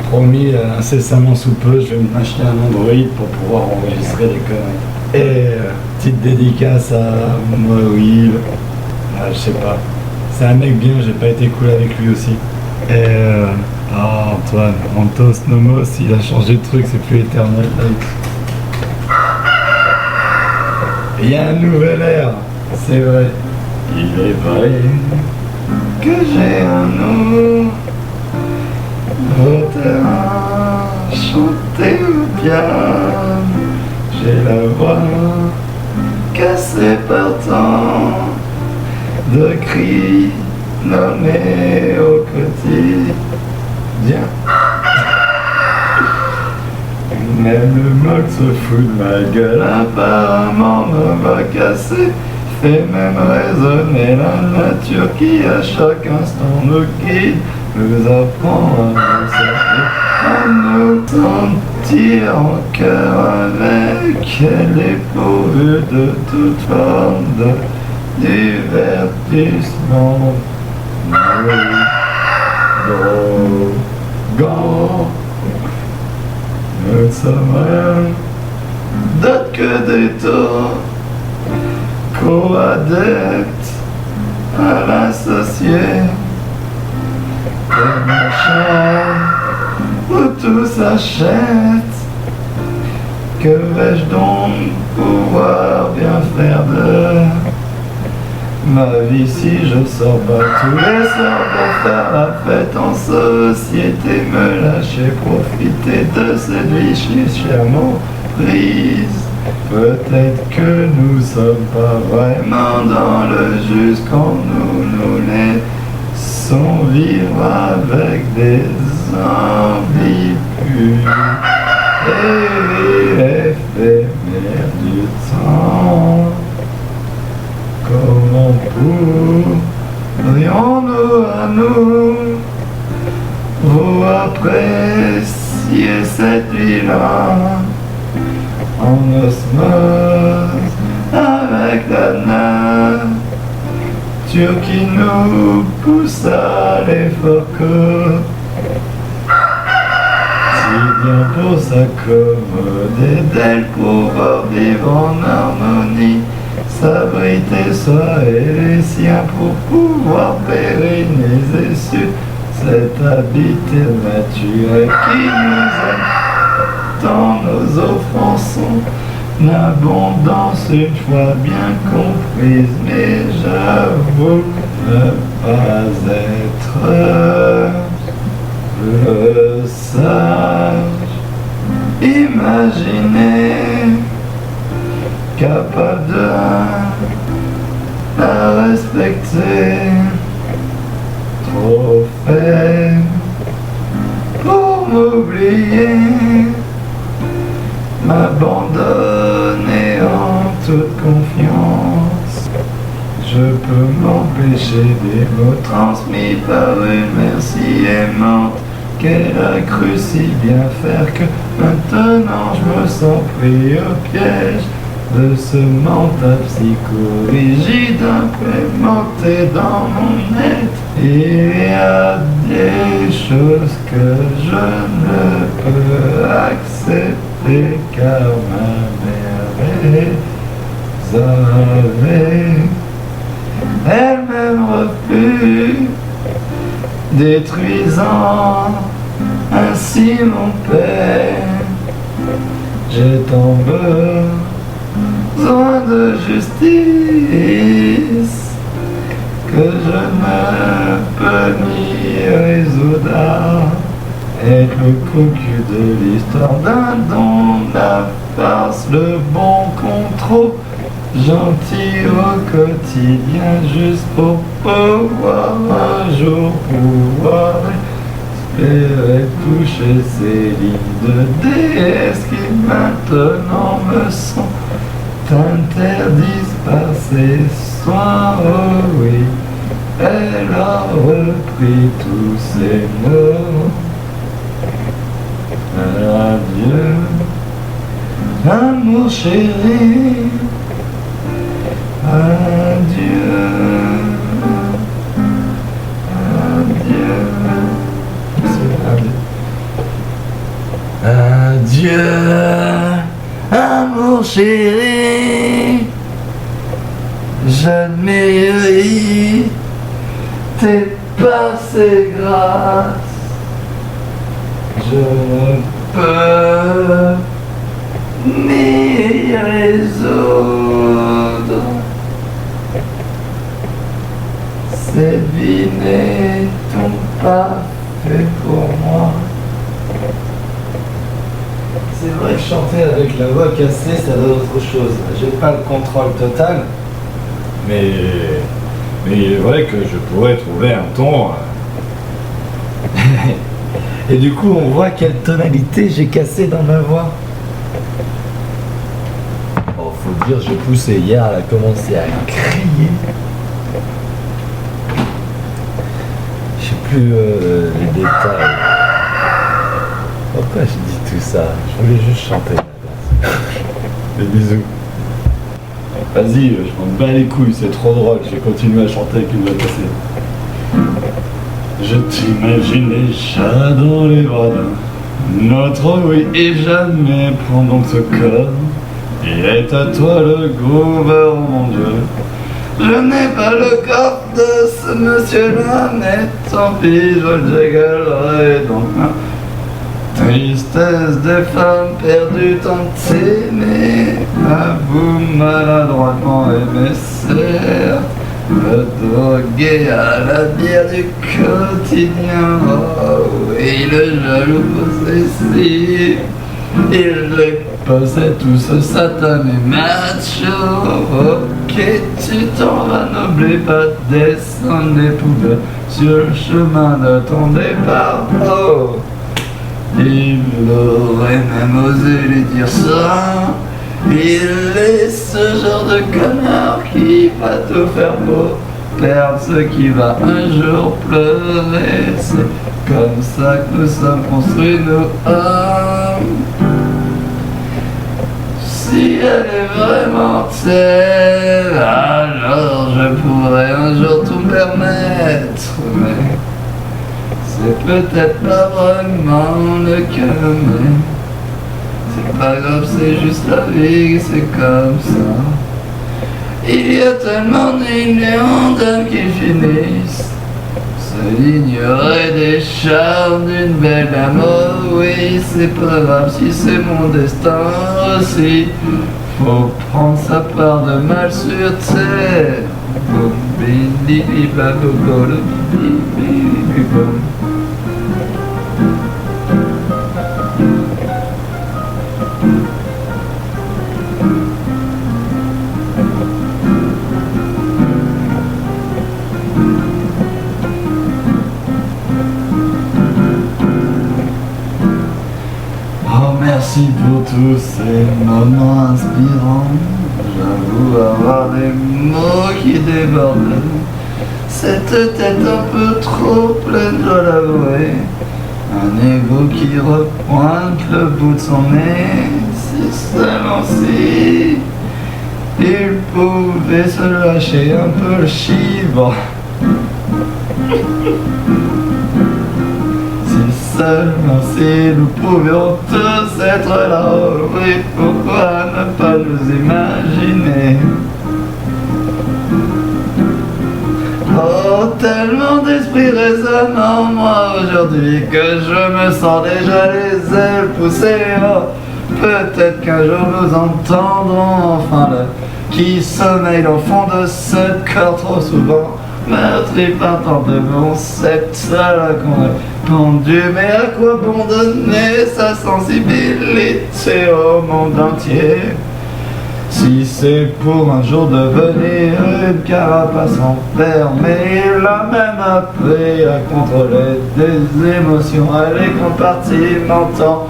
Promis, incessamment sous peu, je vais m'acheter un Android pour pouvoir enregistrer des conneries. Et petite dédicace à moi, Will. Je sais pas. C'est un mec bien, j'ai pas été cool avec lui aussi. Et Antoine, Antos Nomos, il a changé de truc, c'est plus éternel. Il y a un nouvel air, c'est vrai. Il est vrai que j'ai un nouveau terrain, chanter au piano. J'ai la voix cassée par tant de cris nommés au quotidien. Même le moque se fout de ma gueule, apparemment me va casser. Fait même résonner la nature qui à chaque instant nous guide, nous apprend à nous servir, à nous sentir en cœur avec. Elle est pourvue de toute forme de divertissement. Nous ne sommes rien d'autre que des taux co-adeptes à l'associé, des machins où tout s'achète. Que vais-je donc pouvoir bien faire de ma vie si je sors pas tous les soirs pour faire la fête en société, me lâcher, profiter de cette vie chèrement prise. Peut-être que nous sommes pas vraiment dans le juste quand nous nous laissons vivre avec des envies pures et éphémères du temps. Comment pourrions-nous à nous vous apprécier cette vie-là en osmose avec la nature qui nous pousse à l'effort quotidien pour s'accommoder d'elle, pouvoir vivre en harmonie, s'abriter soi et les siens pour pouvoir pérenniser sur cet habitat naturel qui nous aime. Tant nos offrances sont l'abondance une fois bien comprise, mais j'avoue ne pas être le sage imaginé, capable de la respecter, trop faible pour m'oublier, m'abandonner en toute confiance. Je peux m'empêcher des mots transmis par une mère si aimante qu'elle a cru si bien faire que maintenant je me sens pris au piège de ce mental psychorigide implémenté dans mon être. Il y a des choses que je ne peux accepter car ma mère les avait elle-même refus, détruisant ainsi mon père. J'ai tant besoin de justice que je ne peux ni résoudre. Être le cocu de l'histoire d'un don, la farce, le bon contrôle, gentil au quotidien, juste pour pouvoir un jour pouvoir espérer toucher ces lignes de déesse qui maintenant me sont interdites par ses soins. Oh oui, elle a repris tous ses mots. Adieu, amour chéri. Adieu, adieu. C'est adieu. Adieu, amour chéri, je ne mérite pas ces grâces. Je ne peux ni résoudre. Ces vies n'étant pas fait pour moi. C'est vrai que chanter avec la voix cassée, ça donne autre chose. J'ai pas le contrôle total, mais il est vrai que je pourrais trouver un ton. Et du coup, on voit quelle tonalité j'ai cassé dans ma voix. Bon, faut dire, j'ai poussé hier, elle a commencé à crier. Je sais plus les détails. Pourquoi je dis tout ça? Je voulais juste chanter. Des bisous. Vas-y, je m'en bats les couilles, c'est trop drôle. J'ai continué à chanter avec une voix cassée. Je t'imagine déjà dans les bras d'un notre oui et jamais. Prends donc ce corps et est à toi le groover, mon Dieu. Je n'ai pas le corps de ce monsieur-là, mais tant pis, je le jégalerai donc. Tristesse des femmes perdues tant s'aimer, avoue maladroitement aimer, certes, me droguer à la bière du quotidien. Oh, et le jaloux possessif, il les possède tout ce satané macho. Ok, tu t'en vas, n'oublie pas de descendre les poubelles sur le chemin de ton départ. Oh, il aurait même osé lui dire ça. Il est ce genre de connard qui va tout faire pour perdre ce qui va un jour pleurer. C'est comme ça que nous sommes construits, nous hommes. Si elle est vraiment telle, alors je pourrais un jour tout me permettre. Mais c'est peut-être pas vraiment le cas, mais c'est pas grave, c'est juste la vie, c'est comme ça. Il y a tellement d'ignorants d'âmes qui finissent se l'ignorer des charmes d'une belle dame. Oh oui, c'est pas grave si c'est mon destin aussi. Faut prendre sa part de mal sur terre. Boum, bidi, biba, bobo, bidi, boum. Merci pour tous ces moments inspirants. J'avoue avoir des mots qui débordent. Cette tête un peu trop pleine, je dois l'avouer. Un ego qui repointe le bout de son nez. Si seulement si il pouvait se lâcher un peu le chibre. Seulement si nous pouvions tous être là, oui, pourquoi ne pas nous imaginer? Oh, tellement d'esprit résonne en moi aujourd'hui que je me sens déjà les ailes poussées. Oh, peut-être qu'un jour nous entendrons enfin le qui sommeille au fond de ce corps trop souvent meurtri par tant de concepts, ça l'a répandu. Mais à quoi bon donner sa sensibilité au monde entier si c'est pour un jour devenir une carapace en fer? Mais il a même appris à contrôler des émotions, à les compartimentant.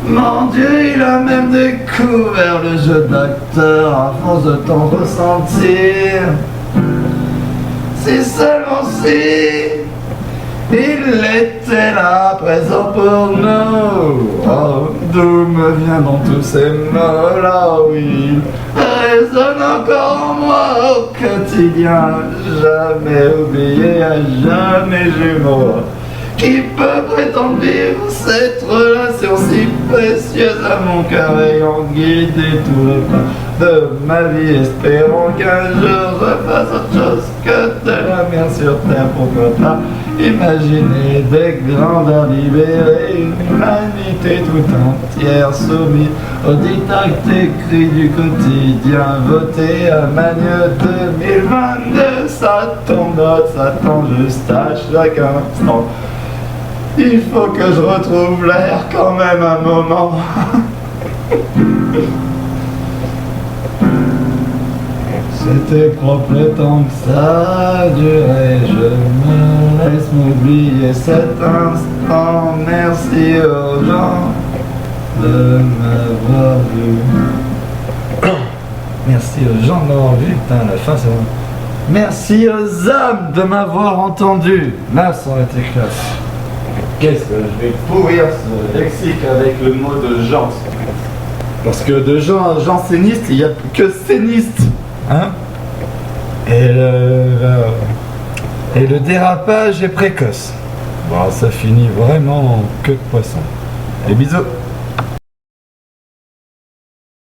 Mon Dieu, il a même découvert le jeu d'acteur à force de t'en ressentir. Si seulement si il était là, présent pour nous. Oh, d'où me viendront tous ces mots-là? Oui, résonne encore en moi au quotidien. Jamais oublié, à jamais jumeau. Qui peut prétendre vivre cette relation si précieuse à mon cœur ayant guidé tout le pas de ma vie, espérant qu'un jour je fasse autre chose que de la mer sur terre. Pourquoi pas imaginer des grandeurs libérées, une humanité tout entière soumise aux dictats écrits du quotidien, voté à Magneux 2022. Ça tombe juste à chaque instant. Il faut que je retrouve l'air quand même un moment. C'était propre le temps que ça a duré. Je me laisse m'oublier cet instant. Merci aux gens de m'avoir vu. Merci aux gens de m'avoir vu. Putain, la fin c'est bon. Merci aux hommes de m'avoir entendu. Là, ça aurait été classe. Qu'est-ce que je vais pourrir ce lexique avec le mot de genre? Parce que de gens à jansénistes, il n'y a que scénistes. Hein? Et le dérapage est précoce. Bon, ça finit vraiment en queue de poisson. Et bisous.